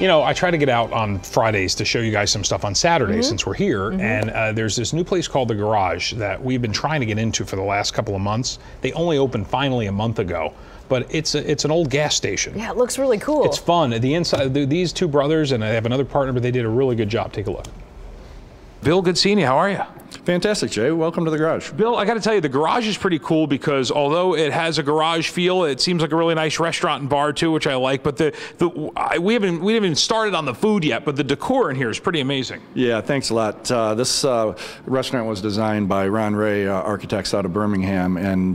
You know, I try to get out on Fridays to show you guys some stuff on Saturdays since we're here, and there's this new place called The Garage that we've been trying to get into for the last couple of months. They only opened finally a month ago, but it's an old gas station. Yeah, it looks really cool. It's fun. The inside, these two brothers, and I have another partner, but they did a really good job. Take a look. Bill, good seeing you. How are you? Fantastic, Jay. Welcome to the garage. Bill, I got to tell you, the garage is pretty cool because although it has a garage feel, it seems like a really nice restaurant and bar too, which I like. But we haven't even started on the food yet, but the decor in here is pretty amazing. Yeah, thanks a lot. This restaurant was designed by Ron Ray, architects out of Birmingham, and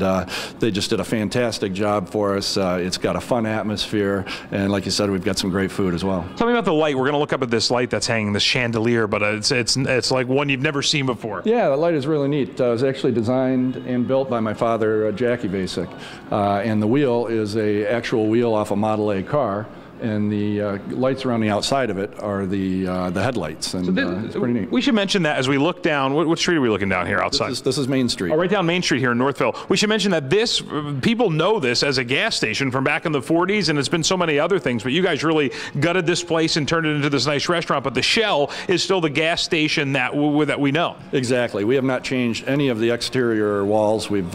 they just did a fantastic job for us. It's got a fun atmosphere, and like you said, we've got some great food as well. Tell me about the light. We're going to look up at this light that's hanging, this chandelier, but it's like one you've never seen before. Yeah, the light is really neat. It was actually designed and built by my father, Jack Evasic, and the wheel is an actual wheel off a Model A car. And the lights around the outside of it are the headlights, and so it's pretty neat. We should mention that as we look down. What street are we looking down here outside? This is Main Street. Oh, right down Main Street here in Northville. We should mention that people know this as a gas station from back in the 40s, and it's been so many other things, but you guys really gutted this place and turned it into this nice restaurant, but the shell is still the gas station that we know. Exactly. We have not changed any of the exterior walls. We've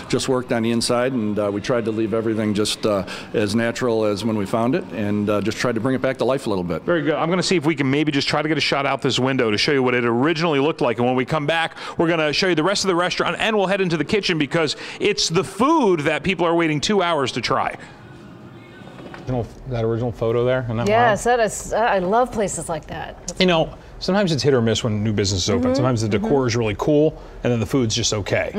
just worked on the inside, and we tried to leave everything just as natural as when we found it, and just tried to bring it back to life a little bit. Very good. I'm going to see if we can maybe just try to get a shot out this window to show you what it originally looked like. And when we come back, we're going to show you the rest of the restaurant, and we'll head into the kitchen because it's the food that people are waiting 2 hours to try. That original photo there? Isn't that yes, wild? that is. I love places like that. That's you know, sometimes it's hit or miss when new businesses open. Sometimes the decor is really cool, and then the food's just okay.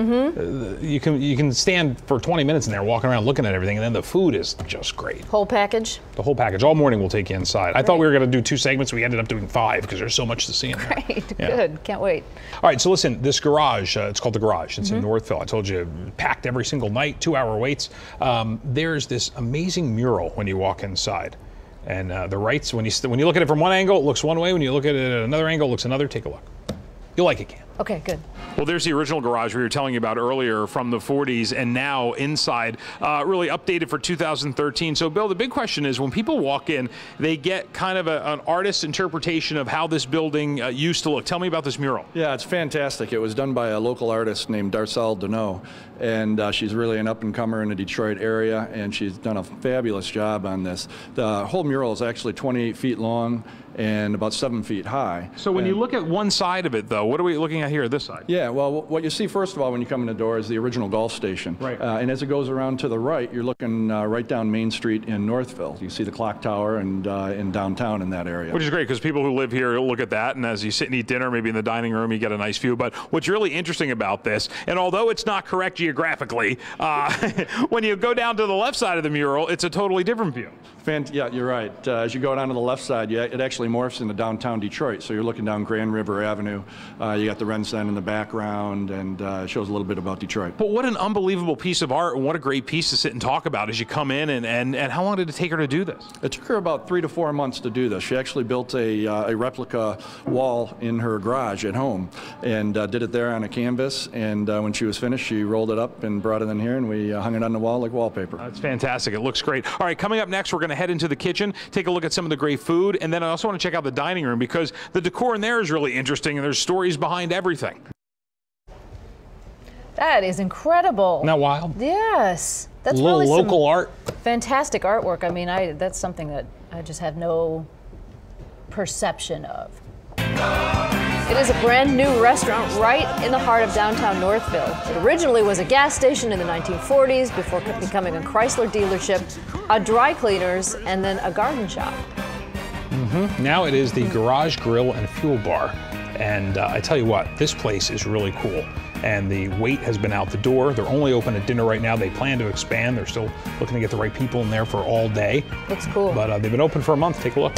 You can stand for 20 minutes in there walking around looking at everything, and then the food is just great. Whole package? The whole package. All morning we'll take you inside. I thought we were going to do 2 segments. We ended up doing 5 because there's so much to see in there. Great, Yeah. good. Can't wait. All right, so listen, this garage, it's called The Garage. It's in Northville. I told you, packed every single night, 2-hour waits. There's this amazing mural when you walk inside. And the rights, when you look at it from one angle, it looks one way. When you look at it at another angle, it looks another. Take a look. You'll like it, Cam. Okay, good. Well, there's the original garage we were telling you about earlier from the 40s, and now inside, really updated for 2013. So, Bill, the big question is when people walk in, they get kind of an artist's interpretation of how this building used to look. Tell me about this mural. Yeah, it's fantastic. It was done by a local artist named Darcelle Deneau, and she's really an up-and-comer in the Detroit area, and she's done a fabulous job on this. The whole mural is actually 28 feet long and about 7 feet high. So when you look at one side of it, though, what are we looking at here, this side? Yeah, well, what you see first of all when you come in the door is the original Gulf Station. Right. And as it goes around to the right, you're looking right down Main Street in Northville. You see the clock tower and in downtown in that area. Which is great because people who live here look at that, and as you sit and eat dinner, maybe in the dining room, you get a nice view. But what's really interesting about this, and although it's not correct geographically, when you go down to the left side of the mural, it's a totally different view. Yeah, you're right. As you go down to the left side, it actually morphs into downtown Detroit. So you're looking down Grand River Avenue. You got the Renaissance in the background, and it shows a little bit about Detroit. But what an unbelievable piece of art, and what a great piece to sit and talk about as you come in. And how long did it take her to do this? It took her about 3 to 4 months to do this. She actually built a replica wall in her garage at home and did it there on a canvas. And when she was finished, she rolled it up and brought it in here, and we hung it on the wall like wallpaper. That's fantastic. It looks great. All right, coming up next, we're going to head into the kitchen, take a look at some of the great food, and then I also want to check out the dining room because the decor in there is really interesting, and there's stories behind everything. That is incredible. Isn't that wild? Yes. That's a little really local art. Fantastic artwork. I mean, that's something that I just had no perception of. It is a brand new restaurant right in the heart of downtown Northville. It originally was a gas station in the 1940s before becoming a Chrysler dealership, a dry cleaners, and then a garden shop. Now it is the Garage Grill and Fuel Bar. And I tell you what, this place is really cool. And the wait has been out the door. They're only open at dinner right now. They plan to expand. They're still looking to get the right people in there for all day. Looks cool. But they've been open for a month. Take a look.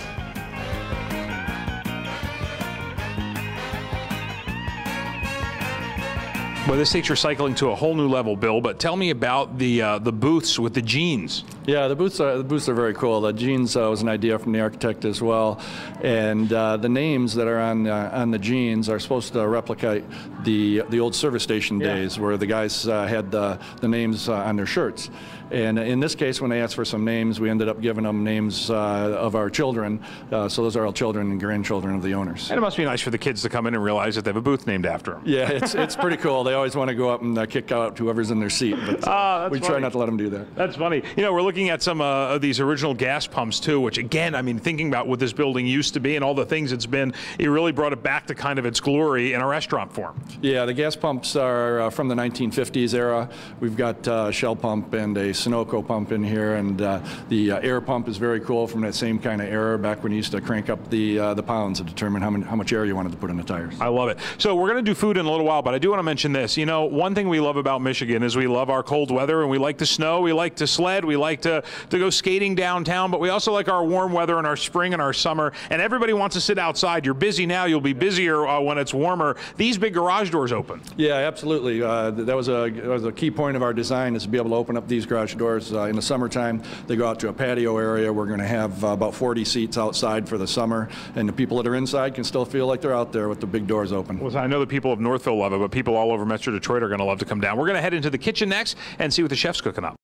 Well, this takes your cycling to a whole new level, Bill, but tell me about the booths with the jeans. Yeah, the booths are very cool. The jeans was an idea from the architect as well, and the names that are on the jeans are supposed to replicate the old service station days where the guys had the names on their shirts. And in this case, when they asked for some names, we ended up giving them names of our children. So those are all children and grandchildren of the owners. And it must be nice for the kids to come in and realize that they have a booth named after them. Yeah, it's pretty cool. They always want to go up and kick out whoever's in their seat. But we try not to let them do that. That's funny. You know, we're looking at some of these original gas pumps too, which again, I mean, thinking about what this building used to be and all the things it's been, it really brought it back to kind of its glory in a restaurant form. Yeah, the gas pumps are from the 1950s era. We've got a Shell pump and a Sunoco pump in here, and the air pump is very cool from that same kind of era back when you used to crank up the pounds to determine how much air you wanted to put in the tires. I love it. So we're going to do food in a little while, but I do want to mention this. You know, one thing we love about Michigan is we love our cold weather, and we like to snow, we like to sled, we like to go skating downtown, but we also like our warm weather and our spring and our summer, and everybody wants to sit outside. You're busy now, you'll be busier when it's warmer. These big garage doors open. Yeah, absolutely. That was a key point of our design, is to be able to open up these garage doors. In the summertime, they go out to a patio area. We're going to have about 40 seats outside for the summer, and the people that are inside can still feel like they're out there with the big doors open. Well, I know the people of Northville love it, but people all over Metro Detroit are going to love to come down. We're going to head into the kitchen next and see what the chef's cooking up.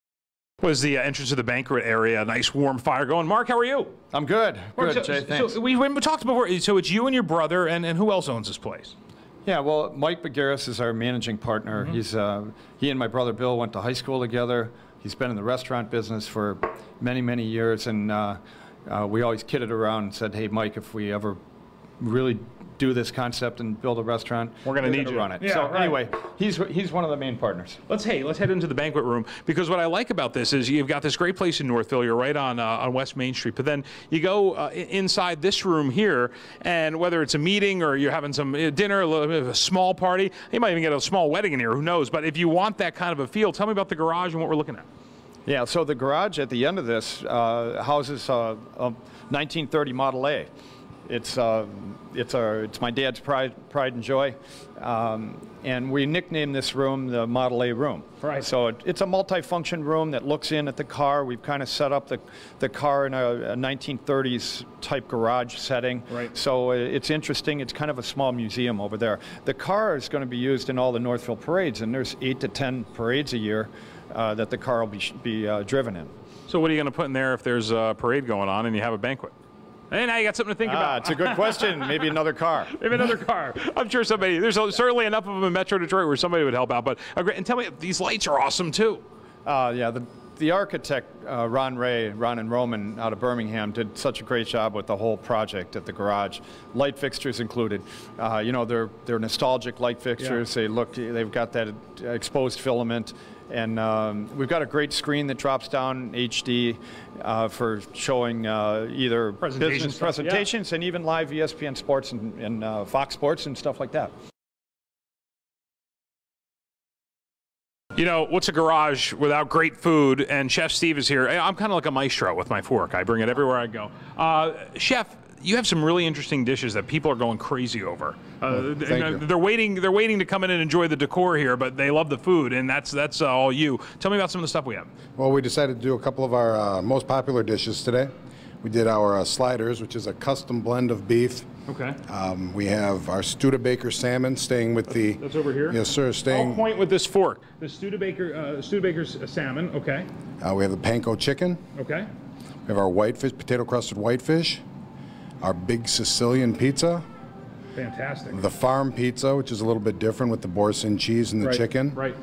Was the entrance to the banquet area, a nice warm fire going. Mark, how are you? I'm good. Good, so, Jay, thanks. So we talked before, so it's you and your brother, and who else owns this place? Yeah, well, Mike Bagaris is our managing partner. Mm-hmm. He and my brother Bill went to high school together. He's been in the restaurant business for many, many years, and we always kidded around and said, hey, Mike, if we ever really do this concept and build a restaurant, we're going to need you to run it. Yeah, so right. Anyway, he's one of the main partners. Let's head into the banquet room, because what I like about this is you've got this great place in Northville. You're right on West Main Street, but then you go inside this room here, and whether it's a meeting or you're having some dinner, a small party, you might even get a small wedding in here. Who knows? But if you want that kind of a feel, tell me about the garage and what we're looking at. Yeah, so the garage at the end of this houses a 1930 Model A. It's my dad's pride and joy, and we nicknamed this room the Model A room. Right. So it's a multi-function room that looks in at the car. We've kind of set up the car in a 1930s type garage setting. Right. So it's interesting. It's kind of a small museum over there. The car is going to be used in all the Northville parades, and there's 8 to 10 parades a year that the car will be driven in. So what are you going to put in there if there's a parade going on and you have a banquet? And now you got something to think about. It's a good question. Maybe another car. Maybe another car. I'm sure there's certainly enough of them in Metro Detroit where somebody would help out. But and tell me, these lights are awesome too. Yeah, the architect, Ron and Roman out of Birmingham, did such a great job with the whole project at the garage. Light fixtures included. You know, they're nostalgic light fixtures. Yeah. They've got that exposed filament. And we've got a great screen that drops down HD for showing either business presentations and even live ESPN Sports and Fox Sports and stuff like that. You know, what's a garage without great food? And Chef Steve is here. I'm kind of like a maestro with my fork. I bring it everywhere I go. Chef, you have some really interesting dishes that people are going crazy over. They're waiting to come in and enjoy the decor here, but they love the food, and that's all you. Tell me about some of the stuff we have. Well, we decided to do a couple of our most popular dishes today. We did our sliders, which is a custom blend of beef. Okay. We have our Studebaker salmon, staying with the... That's over here? Yes, sir. I'll point with this fork. The Studebaker's salmon, okay. We have the panko chicken. Okay. We have our whitefish, potato-crusted whitefish. Our big Sicilian pizza. Fantastic. The farm pizza, which is a little bit different with the Boursin cheese and the chicken. Right.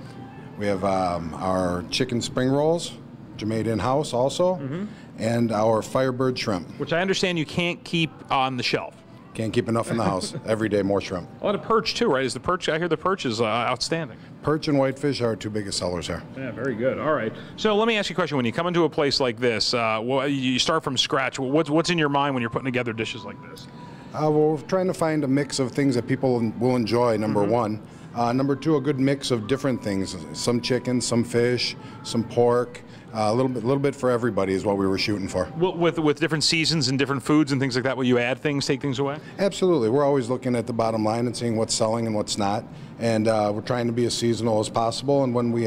We have our chicken spring rolls, which are made in-house also. Mm-hmm. And our Firebird shrimp. Which I understand you can't keep on the shelf. Can't keep enough in the house. Every day, more shrimp. A lot of perch, too, right? I hear the perch is outstanding. Perch and whitefish are our two biggest sellers here. Yeah, very good. All right. So let me ask you a question. When you come into a place like this, you start from scratch. What's in your mind when you're putting together dishes like this? Well, we're trying to find a mix of things that people will enjoy, number one. Number two, a good mix of different things. Some chicken, some fish, some pork. A little bit for everybody is what we were shooting for. Well, with different seasons and different foods and things like that, will you add things, take things away? Absolutely. We're always looking at the bottom line and seeing what's selling and what's not. And we're trying to be as seasonal as possible. And when we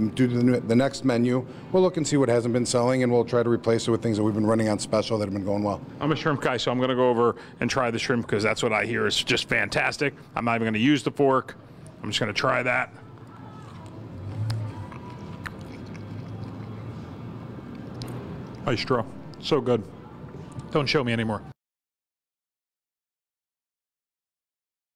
do the next menu, we'll look and see what hasn't been selling, and we'll try to replace it with things that we've been running on special that have been going well. I'm a shrimp guy, so I'm going to go over and try the shrimp because that's what I hear is just fantastic. I'm not even going to use the fork. I'm just going to try that. Maestro, so good. Don't show me anymore.